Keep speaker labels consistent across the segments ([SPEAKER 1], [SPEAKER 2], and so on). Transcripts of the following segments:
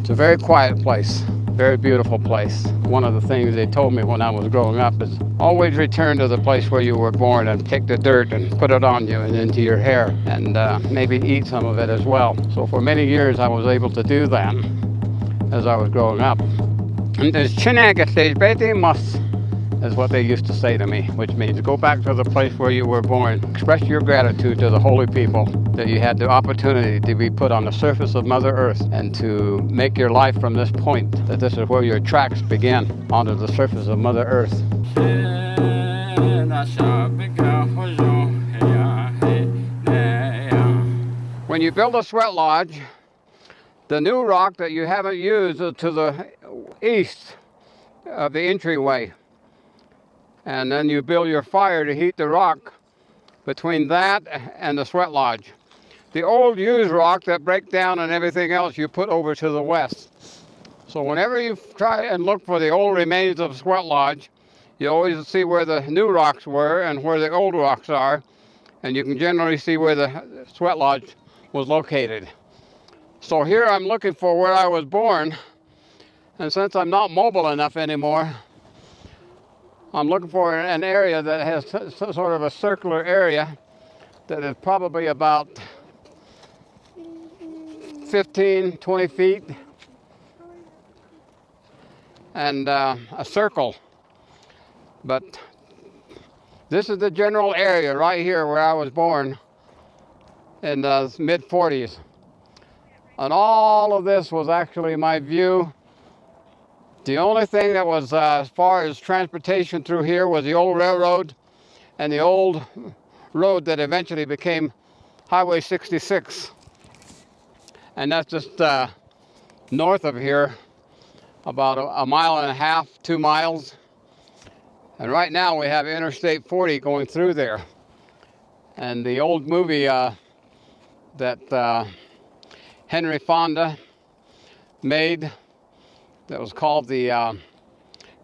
[SPEAKER 1] It's a very quiet place, very beautiful place. One of the things they told me when I was growing up is always return to the place where you were born and take the dirt and put it on you and into your hair, and maybe eat some of it as well. So for many years I was able to do that as I was growing up. And there's is what they used to say to me, which means go back to the place where you were born. Express your gratitude to the holy people that you had the opportunity to be put on the surface of Mother Earth and to make your life from this point, that this is where your tracks begin, onto the surface of Mother Earth. When you build a sweat lodge, the new rock that you haven't used is to the east of the entryway. And then you build your fire to heat the rock between that and the sweat lodge. The old used rock that breaks down and everything else you put over to the west. So whenever you try and look for the old remains of sweat lodge, you always see where the new rocks were and where the old rocks are, and you can generally see where the sweat lodge was located. So here I'm looking for where I was born, and since I'm not mobile enough anymore, I'm looking for an area that has some sort of a circular area that is probably about 15, 20 feet, and a circle. But this is the general area right here where I was born in the mid-40s. And all of this was actually my view. The only thing that was, as far as transportation through here, was the old railroad and the old road that eventually became Highway 66. And that's just north of here, about a mile and a half, 2 miles. And right now we have Interstate 40 going through there. And the old movie that Henry Fonda made, that was called the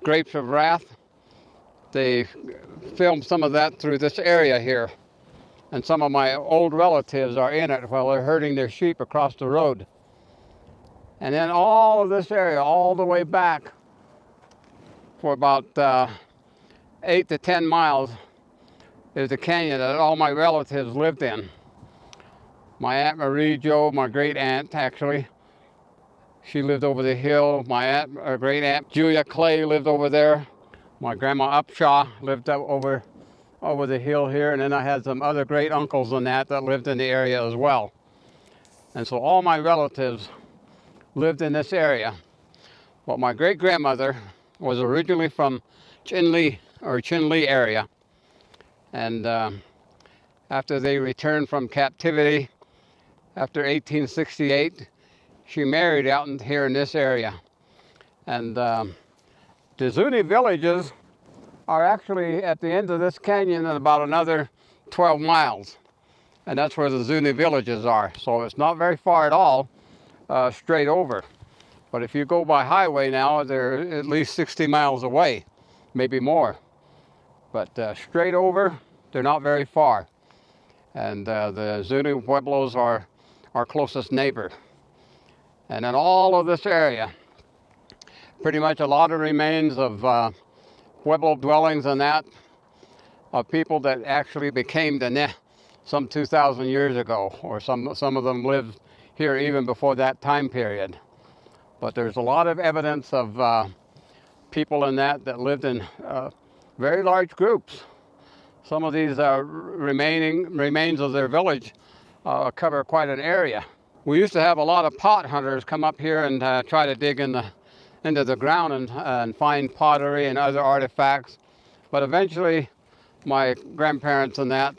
[SPEAKER 1] Grapes of Wrath. They filmed some of that through this area here. And some of my old relatives are in it while they're herding their sheep across the road. And then all of this area, all the way back for about 8 to 10 miles, is the canyon that all my relatives lived in. My Aunt Marie Jo, my great aunt actually, she lived over the hill. My great aunt Julia Clay lived over there. My grandma Upshaw lived up over the hill here, and then I had some other great uncles and that lived in the area as well. And so all my relatives lived in this area. But my great grandmother was originally from Chinle area, and after they returned from captivity after 1868, she married out here in this area. And the Zuni Villages are actually at the end of this canyon and about another 12 miles. And that's where the Zuni Villages are. So it's not very far at all, straight over. But if you go by highway now, they're at least 60 miles away, maybe more. But straight over, they're not very far. And the Zuni Pueblos are our closest neighbor. And in all of this area, pretty much a lot of remains of Pueblo dwellings and that, of people that actually became Diné some 2,000 years ago, or some of them lived here even before that time period. But there's a lot of evidence of people in that lived in very large groups. Some of these remains of their village cover quite an area. We used to have a lot of pot hunters come up here and try to dig into the ground and find pottery and other artifacts. But eventually, my grandparents and that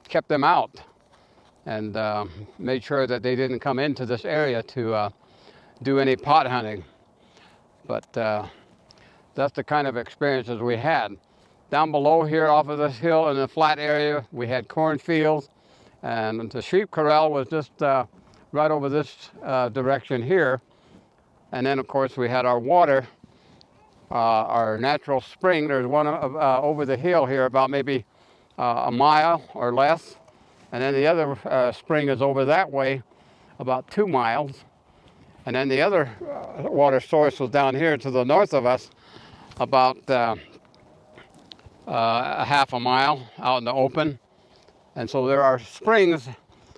[SPEAKER 1] kept them out and made sure that they didn't come into this area to do any pot hunting. But that's the kind of experiences we had. Down below here off of this hill in the flat area, we had cornfields, and the sheep corral was just right over this direction here. And then of course we had our water, our natural spring. There's one over the hill here about maybe a mile or less. And then the other spring is over that way about 2 miles. And then the other water source was down here to the north of us, about a half a mile out in the open. And so there are springs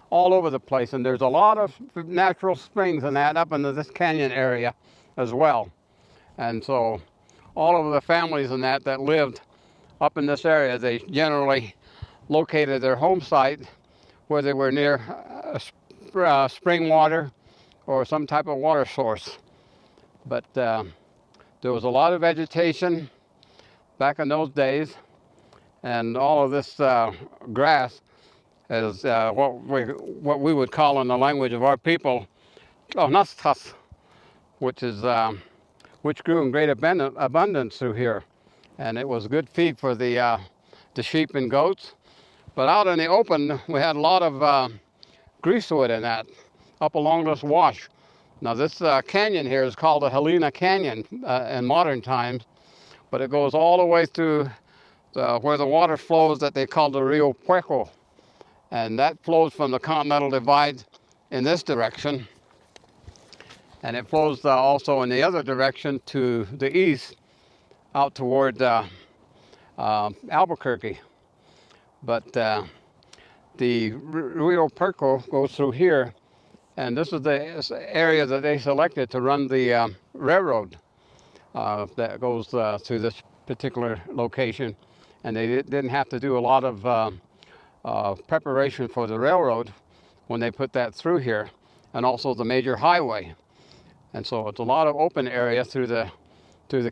[SPEAKER 1] all over the place, and there's a lot of natural springs and that up into this canyon area as well. And so all of the families and that lived up in this area, they generally located their home site where they were near spring water or some type of water source. But there was a lot of vegetation back in those days, and all of this grass is what we would call in the language of our people, nastas, which grew in great abundance through here, and it was good feed for the sheep and goats. But out in the open, we had a lot of greasewood in that, up along this wash. Now this canyon here is called the Helina Canyon in modern times, but it goes all the way through where the water flows that they call the Rio Puerco. And that flows from the Continental Divide in this direction. And it flows also in the other direction to the east, out toward Albuquerque. But the Rio Puerco goes through here, and this is the area that they selected to run the railroad that goes to this particular location. And they didn't have to do a lot of preparation for the railroad when they put that through here, and also the major highway. And so it's a lot of open area through the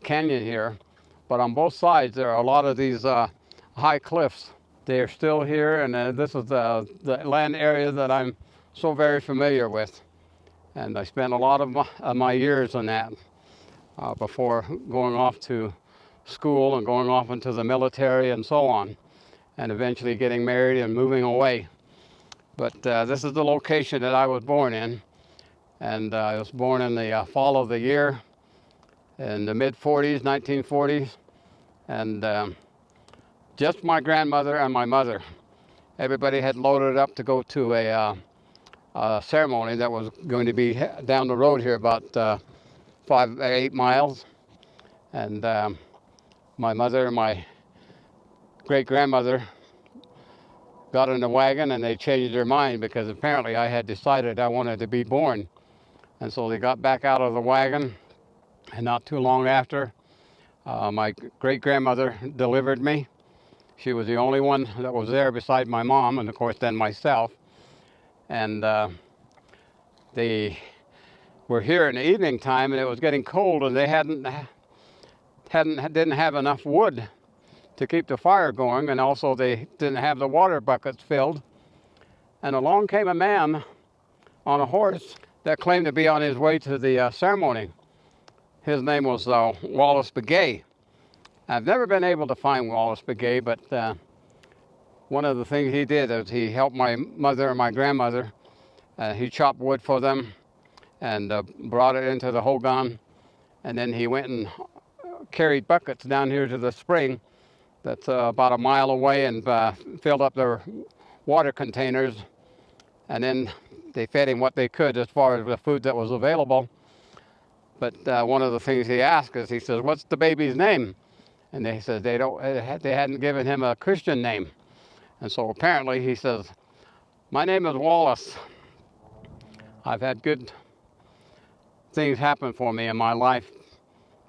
[SPEAKER 1] canyon here. But on both sides there are a lot of these high cliffs. They are still here, and this is the land area that I'm so very familiar with. And I spent a lot of my years on that before going off to school and going off into the military and so on, and eventually getting married and moving away. But this is the location that I was born in, and I was born in the fall of the year in the mid-40s, 1940s, and just my grandmother and my mother. Everybody had loaded up to go to a ceremony that was going to be down the road here about 8 miles, and my mother and my great-grandmother got in the wagon, and they changed their mind because apparently I had decided I wanted to be born. And so they got back out of the wagon, and not too long after, my great-grandmother delivered me. She was the only one that was there beside my mom, and of course then myself. And they were here in the evening time, and it was getting cold, and they didn't have enough wood to keep the fire going, and also they didn't have the water buckets filled. And along came a man on a horse that claimed to be on his way to the ceremony. His name was Wallace Bee. I've never been able to find Wallace Bee, but one of the things he did is he helped my mother and my grandmother. He chopped wood for them and brought it into the hogan, and then he went and carried buckets down here to the spring that's about a mile away, and filled up their water containers, and then they fed him what they could as far as the food that was available. But one of the things he asked is, he says, "What's the baby's name?" And they said they hadn't given him a Christian name. And so apparently he says, "My name is Wallace. I've had good things happen for me in my life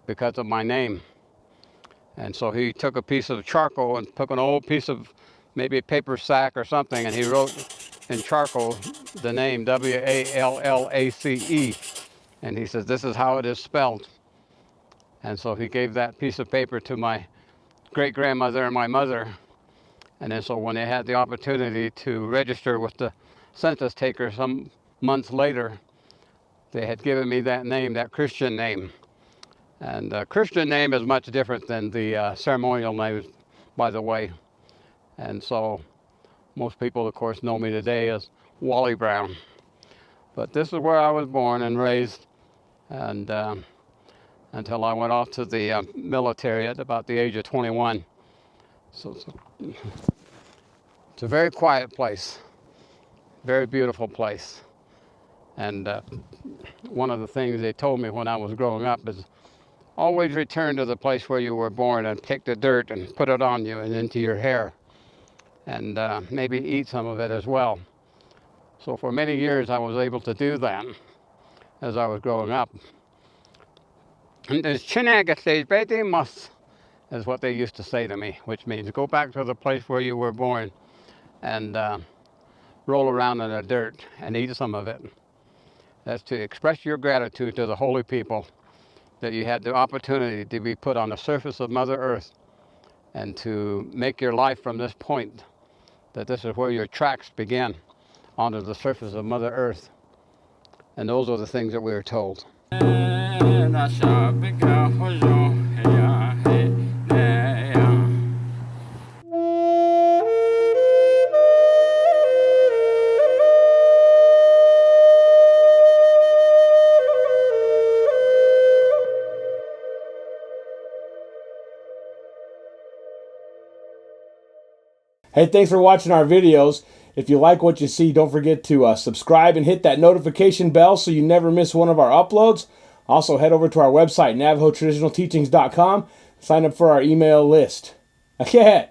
[SPEAKER 1] because of my name." And so he took a piece of charcoal and took an old piece of maybe a paper sack or something, and he wrote in charcoal the name Wallace. And he says, "This is how it is spelled." And so he gave that piece of paper to my great-grandmother and my mother. And then so when they had the opportunity to register with the census taker some months later, they had given me that name, that Christian name. And the Christian name is much different than the ceremonial name, by the way. And so most people, of course, know me today as Wally Brown. But this is where I was born and raised, and until I went off to the military at about the age of 21. So it's a very quiet place, very beautiful place. And one of the things they told me when I was growing up is always return to the place where you were born and pick the dirt and put it on you and into your hair, and maybe eat some of it as well. So for many years I was able to do that as I was growing up. And there's Chinagates Bete Mus is what they used to say to me, which means go back to the place where you were born and roll around in the dirt and eat some of it. That's to express your gratitude to the holy people that you had the opportunity to be put on the surface of Mother Earth and to make your life from this point, that this is where your tracks begin, onto the surface of Mother Earth. And those are the things that we were told.
[SPEAKER 2] Hey, thanks for watching our videos. If you like what you see, don't forget to subscribe and hit that notification bell so you never miss one of our uploads. Also, head over to our website, NavajoTraditionalTeachings.com. Sign up for our email list. Okay.